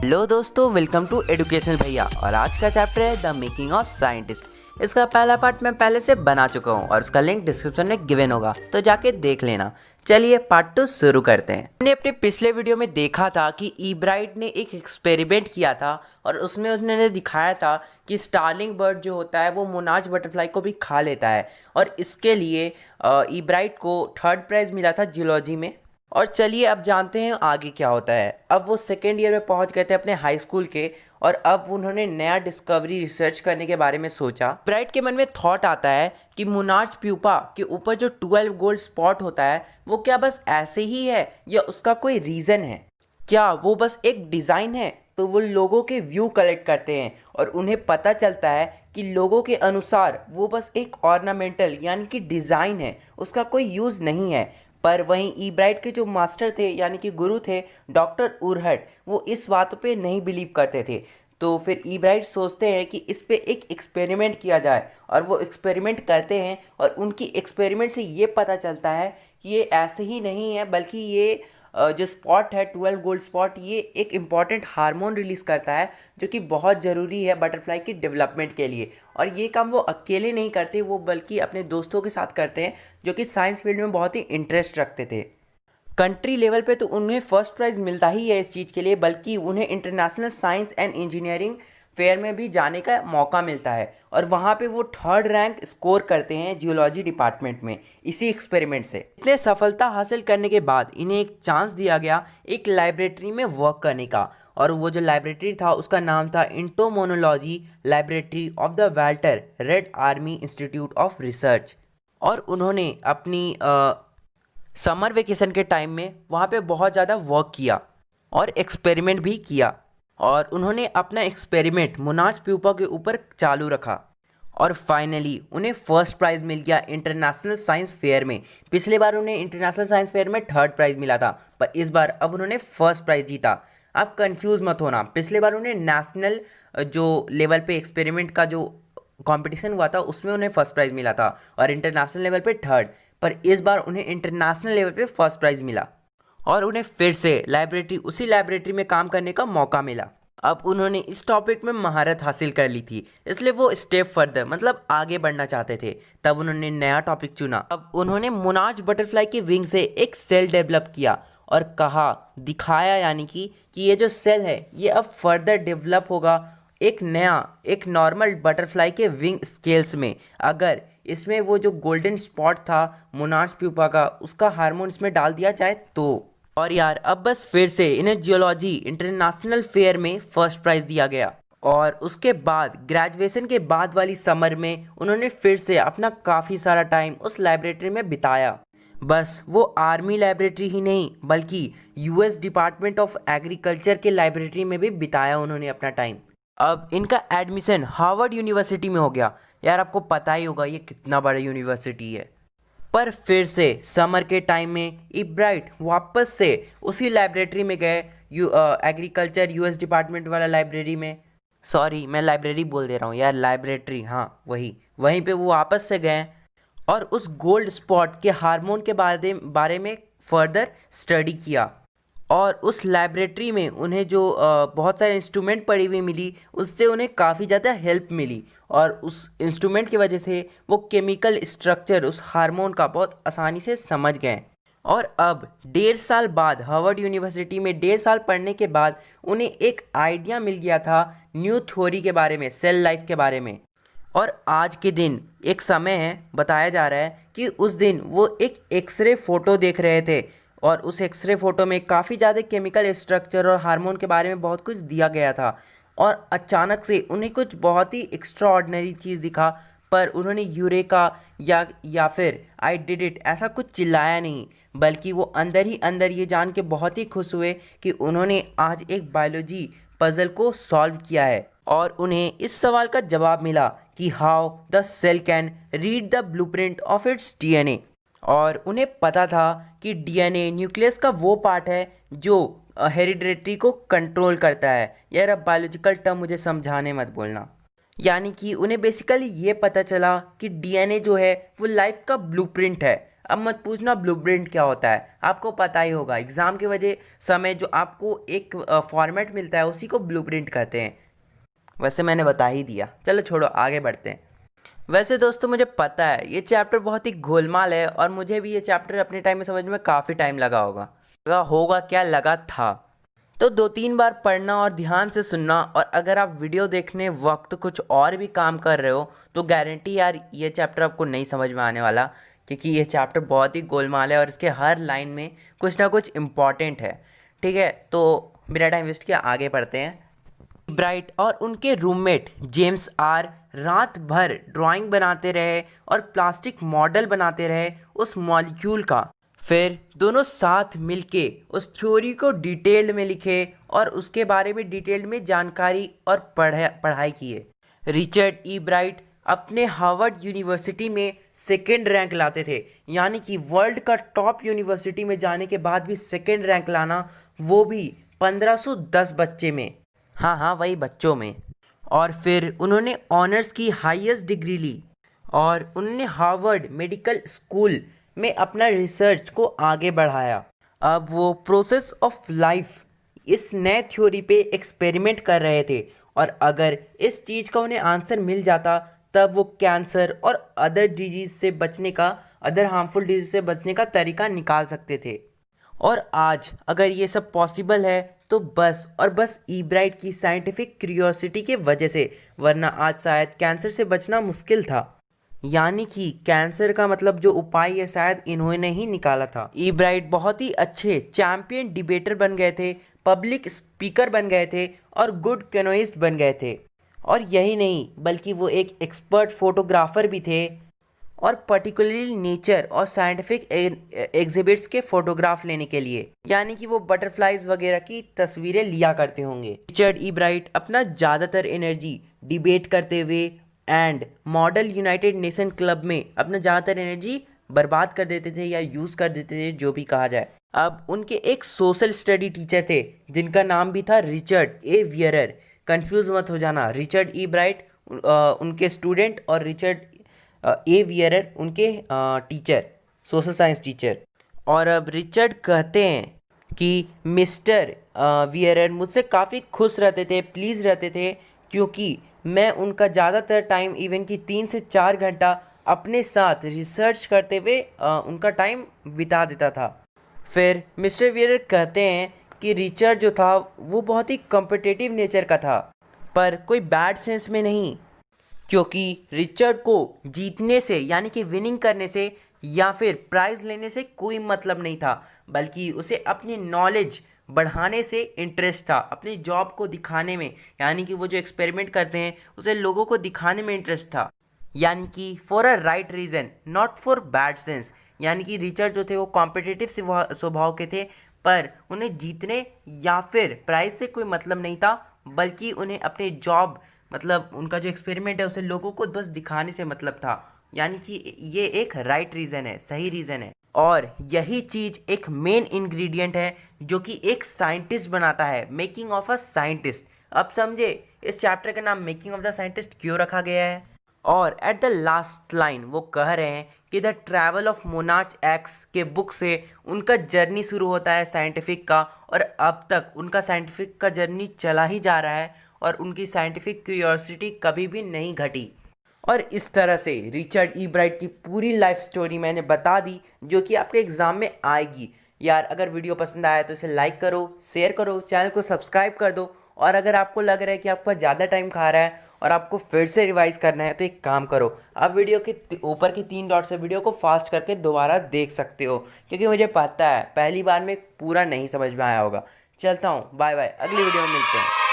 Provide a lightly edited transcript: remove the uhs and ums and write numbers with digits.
Hello दोस्तों, welcome to educational भैया। और आज का चैप्टर है द मेकिंग ऑफ साइंटिस्ट। इसका पहला पार्ट मैं पहले से बना चुका हूँ और उसका लिंक डिस्क्रिप्शन में गिवन होगा, तो जाके देख लेना। चलिए पार्ट 2 शुरू करते हैं। हमने अपने पिछले वीडियो में देखा था कि ईब्राइट ने एक एक्सपेरिमेंट किया था और उसमें उसने दिखाया था कि स्टार्लिंग बर्ड जो होता है वो मोनार्च बटरफ्लाई को भी खा लेता है, और इसके लिए ईब्राइट को 3rd प्राइज़ मिला था जियोलॉजी में। और चलिए अब जानते हैं आगे क्या होता है। अब वो 2nd ईयर में पहुंच गए थे अपने हाई स्कूल के, और अब उन्होंने नया डिस्कवरी रिसर्च करने के बारे में सोचा। ब्राइट के मन में थॉट आता है कि मोनार्च प्यूपा के ऊपर जो 12 गोल्ड स्पॉट होता है वो क्या बस ऐसे ही है या उसका कोई रीज़न है, क्या वो बस एक डिज़ाइन है। तो वो लोगों के व्यू कलेक्ट करते हैं और उन्हें पता चलता है कि लोगों के अनुसार वो बस एक ऑर्नामेंटल यानी कि डिज़ाइन है, उसका कोई यूज़ नहीं है। पर वहीं ईब्राइट के जो मास्टर थे यानी कि गुरु थे डॉक्टर उरहट, वो इस बात पे नहीं बिलीव करते थे। तो फिर ईब्राइट सोचते हैं कि इस पे एक एक्सपेरिमेंट किया जाए, और वो एक्सपेरिमेंट करते हैं और उनकी एक्सपेरिमेंट से ये पता चलता है कि ये ऐसे ही नहीं है, बल्कि ये जो स्पॉट है 12 गोल्ड स्पॉट, ये एक इम्पॉर्टेंट हार्मोन रिलीज़ करता है जो कि बहुत ज़रूरी है बटरफ्लाई की डेवलपमेंट के लिए। और ये काम वो अकेले नहीं करते, वो बल्कि अपने दोस्तों के साथ करते हैं जो कि साइंस फील्ड में बहुत ही इंटरेस्ट रखते थे। कंट्री लेवल पे तो उन्हें फर्स्ट प्राइज़ मिलता ही है इस चीज़ के लिए, बल्कि उन्हें international science and engineering fair में भी जाने का मौका मिलता है, और वहाँ पे वो 3rd रैंक स्कोर करते हैं जियोलॉजी डिपार्टमेंट में इसी एक्सपेरिमेंट से। इतने सफलता हासिल करने के बाद इन्हें एक चांस दिया गया एक लाइब्रेटरी में वर्क करने का, और वो जो लाइब्रेटरी था उसका नाम था entomology laboratory of the Walter Reed Army Institute of Research. और उन्होंने अपनी समर वेकेशन के टाइम में वहाँ पे बहुत ज़्यादा वर्क किया और एक्सपेरिमेंट भी किया, और उन्होंने अपना एक्सपेरिमेंट मोनार्च प्यूपा के ऊपर चालू रखा, और फाइनली उन्हें फर्स्ट प्राइज़ मिल गया इंटरनेशनल साइंस फेयर में। पिछले बार उन्हें इंटरनेशनल साइंस फेयर में 3rd प्राइज़ मिला था, पर इस बार अब उन्होंने फर्स्ट प्राइज़ जीता। आप कंफ्यूज मत होना, पिछले बार उन्हें नेशनल जो लेवल पे एक्सपेरिमेंट का जो कंपटीशन हुआ था उसमें उन्हें फर्स्ट प्राइज़ मिला था और इंटरनेशनल लेवल पे 3rd, पर इस बार उन्हें इंटरनेशनल लेवल पे फर्स्ट प्राइज़ मिला और उन्हें फिर से उसी लाइब्रेटरी में काम करने का मौका मिला। अब उन्होंने इस टॉपिक में महारत हासिल कर ली थी, इसलिए वो स्टेप फर्दर मतलब आगे बढ़ना चाहते थे। तब उन्होंने नया टॉपिक चुना। अब उन्होंने मोनार्च बटरफ्लाई की विंग से एक सेल डेवलप किया और दिखाया यानी कि ये जो सेल है ये अब फर्दर डेवलप होगा एक नया एक नॉर्मल बटरफ्लाई के विंग स्केल्स में। अगर इसमें वो जो गोल्डन स्पॉट था मोनार्च प्यूपा का, उसका हार्मोन इसमें डाल दिया जाए तो। और यार अब बस फिर से इन्हें जियोलॉजी इंटरनेशनल फेयर में फर्स्ट प्राइज़ दिया गया, और उसके बाद ग्रेजुएशन के बाद वाली समर में उन्होंने फिर से अपना काफ़ी सारा टाइम उस लाइब्रेटरी में बिताया। बस वो आर्मी लाइब्रेटरी ही नहीं बल्कि यूएस डिपार्टमेंट ऑफ एग्रीकल्चर के लाइब्रेटरी में भी बिताया उन्होंने अपना टाइम। अब इनका एडमिशन हार्वर्ड यूनिवर्सिटी में हो गया। यार आपको पता ही होगा ये कितना बड़ा यूनिवर्सिटी है। पर फिर से समर के टाइम में ईब्राइट वापस से उसी लाइब्रेटरी में गए, एग्रीकल्चर यूएस डिपार्टमेंट वाला लाइब्रेरी में। सॉरी मैं लाइब्रेरी बोल दे रहा हूँ यार, लाइब्रेटरी, हाँ वहीं पे वो वापस से गए और उस गोल्ड स्पॉट के हार्मोन के बारे में फर्दर स्टडी किया। और उस लाइब्रेटरी में उन्हें जो बहुत सारे इंस्ट्रूमेंट पड़ी हुई मिली, उससे उन्हें काफ़ी ज़्यादा हेल्प मिली, और उस इंस्ट्रूमेंट की वजह से वो केमिकल स्ट्रक्चर उस हार्मोन का बहुत आसानी से समझ गए। और अब 1.5 साल बाद हार्वर्ड यूनिवर्सिटी में 1.5 साल पढ़ने के बाद उन्हें एक आइडिया मिल गया था न्यू थ्योरी के बारे में, सेल लाइफ के बारे में। और आज के दिन एक समय है, बताया जा रहा है कि उस दिन वो एक एक्सरे फ़ोटो देख रहे थे, और उस एक्सरे फ़ोटो में काफ़ी ज़्यादा केमिकल स्ट्रक्चर और हार्मोन के बारे में बहुत कुछ दिया गया था, और अचानक से उन्हें कुछ बहुत ही एक्स्ट्रा ऑर्डिनरी चीज़ दिखा। पर उन्होंने यूरेका या फिर आई डिड इट ऐसा कुछ चिल्लाया नहीं, बल्कि वो अंदर ही अंदर ये जान के बहुत ही खुश हुए कि उन्होंने आज एक बायोलॉजी पजल को सॉल्व किया है, और उन्हें इस सवाल का जवाब मिला कि how the cell can read the blueprint of its DNA. और उन्हें पता था कि डीएनए न्यूक्लियस का वो पार्ट है जो हेरिडिटी को कंट्रोल करता है। यार अब बायोलॉजिकल टर्म मुझे समझाने मत बोलना। यानी कि उन्हें बेसिकली ये पता चला कि डीएनए जो है वो लाइफ का ब्लूप्रिंट है। अब मत पूछना ब्लूप्रिंट क्या होता है, आपको पता ही होगा। एग्ज़ाम की वजह समय जो आपको एक फॉर्मेट मिलता है उसी को ब्लूप्रिंट कहते हैं। वैसे मैंने बता ही दिया, चलो छोड़ो आगे बढ़ते हैं। वैसे दोस्तों मुझे पता है ये चैप्टर बहुत ही गोलमाल है और मुझे भी ये चैप्टर अपने टाइम में समझ में काफ़ी टाइम लगा होगा क्या लगा था। तो 2-3 बार पढ़ना और ध्यान से सुनना, और अगर आप वीडियो देखने वक्त कुछ और भी काम कर रहे हो तो गारंटी यार ये चैप्टर आपको नहीं समझ में आने वाला, क्योंकि ये चैप्टर बहुत ही गोलमाल है और इसके हर लाइन में कुछ ना कुछ इम्पॉर्टेंट है। ठीक है, तो बिना टाइम वेस्ट किए आगे बढ़ते हैं। ब्राइट और उनके रूममेट जेम्स आर रात भर ड्राइंग बनाते रहे और प्लास्टिक मॉडल बनाते रहे उस मॉलिक्यूल का। फिर दोनों साथ मिलके उस थ्योरी को डिटेल्ड में लिखे और उसके बारे में डिटेल्ड में जानकारी और पढ़ाई किए। रिचर्ड ई ब्राइट अपने हार्वर्ड यूनिवर्सिटी में सेकेंड रैंक लाते थे, यानी कि वर्ल्ड का टॉप यूनिवर्सिटी में जाने के बाद भी सेकेंड रैंक लाना, वो भी 1510 बच्चे में। हाँ वही बच्चों में। और फिर उन्होंने ऑनर्स की हाईएस्ट डिग्री ली और उन्होंने हार्वर्ड मेडिकल स्कूल में अपना रिसर्च को आगे बढ़ाया। अब वो प्रोसेस ऑफ लाइफ इस नए थ्योरी पे एक्सपेरिमेंट कर रहे थे, और अगर इस चीज़ का उन्हें आंसर मिल जाता तब वो कैंसर और अदर हार्मफुल डिजीज से बचने का तरीका निकाल सकते थे। और आज अगर ये सब पॉसिबल है तो बस और बस ई ब्राइट की साइंटिफिक क्यूरियोसिटी के वजह से, वरना आज शायद कैंसर से बचना मुश्किल था। यानी कि कैंसर का मतलब जो उपाय है शायद इन्होंने ही निकाला था। ई ब्राइट बहुत ही अच्छे चैंपियन डिबेटर बन गए थे, पब्लिक स्पीकर बन गए थे और गुड कैनोइस्ट बन गए थे। और यही नहीं बल्कि वो एक एक्सपर्ट फोटोग्राफर भी थे, और पर्टिकुलरली नेचर और साइंटिफिक एग्जिबिट्स के फोटोग्राफ लेने के लिए, यानी कि वो बटरफ्लाइज वगैरह की तस्वीरें लिया करते होंगे। रिचर्ड ई ब्राइट अपना ज़्यादातर एनर्जी डिबेट करते हुए and model United nation club में अपना ज़्यादातर एनर्जी बर्बाद कर देते थे या यूज़ कर देते थे, जो भी कहा जाए। अब उनके एक सोशल स्टडी टीचर थे जिनका नाम भी था रिचर्ड ए वियरर। कंफ्यूज मत हो जाना, रिचर्ड ई ब्राइट उनके स्टूडेंट और रिचर्ड ए वियरर उनके टीचर, सोशल साइंस टीचर। और अब रिचर्ड कहते हैं कि मिस्टर वियरर मुझसे काफ़ी खुश रहते थे, प्लीज़ रहते थे, क्योंकि मैं उनका ज़्यादातर टाइम इवन कि 3 से 4 घंटा अपने साथ रिसर्च करते हुए उनका टाइम बिता देता था। फिर मिस्टर वियरर कहते हैं कि रिचर्ड जो था वो बहुत ही कॉम्पिटिटिव नेचर का था, पर कोई बैड सेंस में नहीं, क्योंकि रिचर्ड को जीतने से यानी कि विनिंग करने से या फिर प्राइज़ लेने से कोई मतलब नहीं था, बल्कि उसे अपनी नॉलेज बढ़ाने से इंटरेस्ट था, अपनी जॉब को दिखाने में, यानी कि वो जो एक्सपेरिमेंट करते हैं उसे लोगों को दिखाने में इंटरेस्ट था, यानी कि for a right reason not for bad sense. यानी कि रिचर्ड जो थे वो कॉम्पिटिटिव स्वभाव के थे, पर उन्हें जीतने या फिर प्राइज़ से कोई मतलब नहीं था, बल्कि उन्हें अपने जॉब मतलब उनका जो एक्सपेरिमेंट है उसे लोगों को बस दिखाने से मतलब था। यानी कि ये एक राइट रीज़न है, सही रीज़न है, और यही चीज़ एक मेन इंग्रेडिएंट है जो कि एक साइंटिस्ट बनाता है, मेकिंग ऑफ अ साइंटिस्ट। अब समझे इस चैप्टर का नाम मेकिंग ऑफ द साइंटिस्ट क्यों रखा गया है। और एट द लास्ट लाइन वो कह रहे हैं कि the travel of monarch x के बुक से उनका जर्नी शुरू होता है साइंटिफिक का, और अब तक उनका साइंटिफिक का जर्नी चला ही जा रहा है और उनकी साइंटिफिक क्यूरियोसिटी कभी भी नहीं घटी। और इस तरह से रिचर्ड ई ब्राइट की पूरी लाइफ स्टोरी मैंने बता दी, जो कि आपके एग्ज़ाम में आएगी। यार अगर वीडियो पसंद आया तो इसे लाइक करो, शेयर करो, चैनल को सब्सक्राइब कर दो, और अगर आपको लग रहा है कि आपका ज़्यादा टाइम खा रहा है और आपको फिर से रिवाइज करना है तो एक काम करो, आप वीडियो के ऊपर के 3 डॉट से वीडियो को फास्ट करके दोबारा देख सकते हो, क्योंकि मुझे पता है पहली बार में पूरा नहीं समझ में आया होगा। चलता हूँ, बाय बाय, अगली वीडियो में मिलते हैं।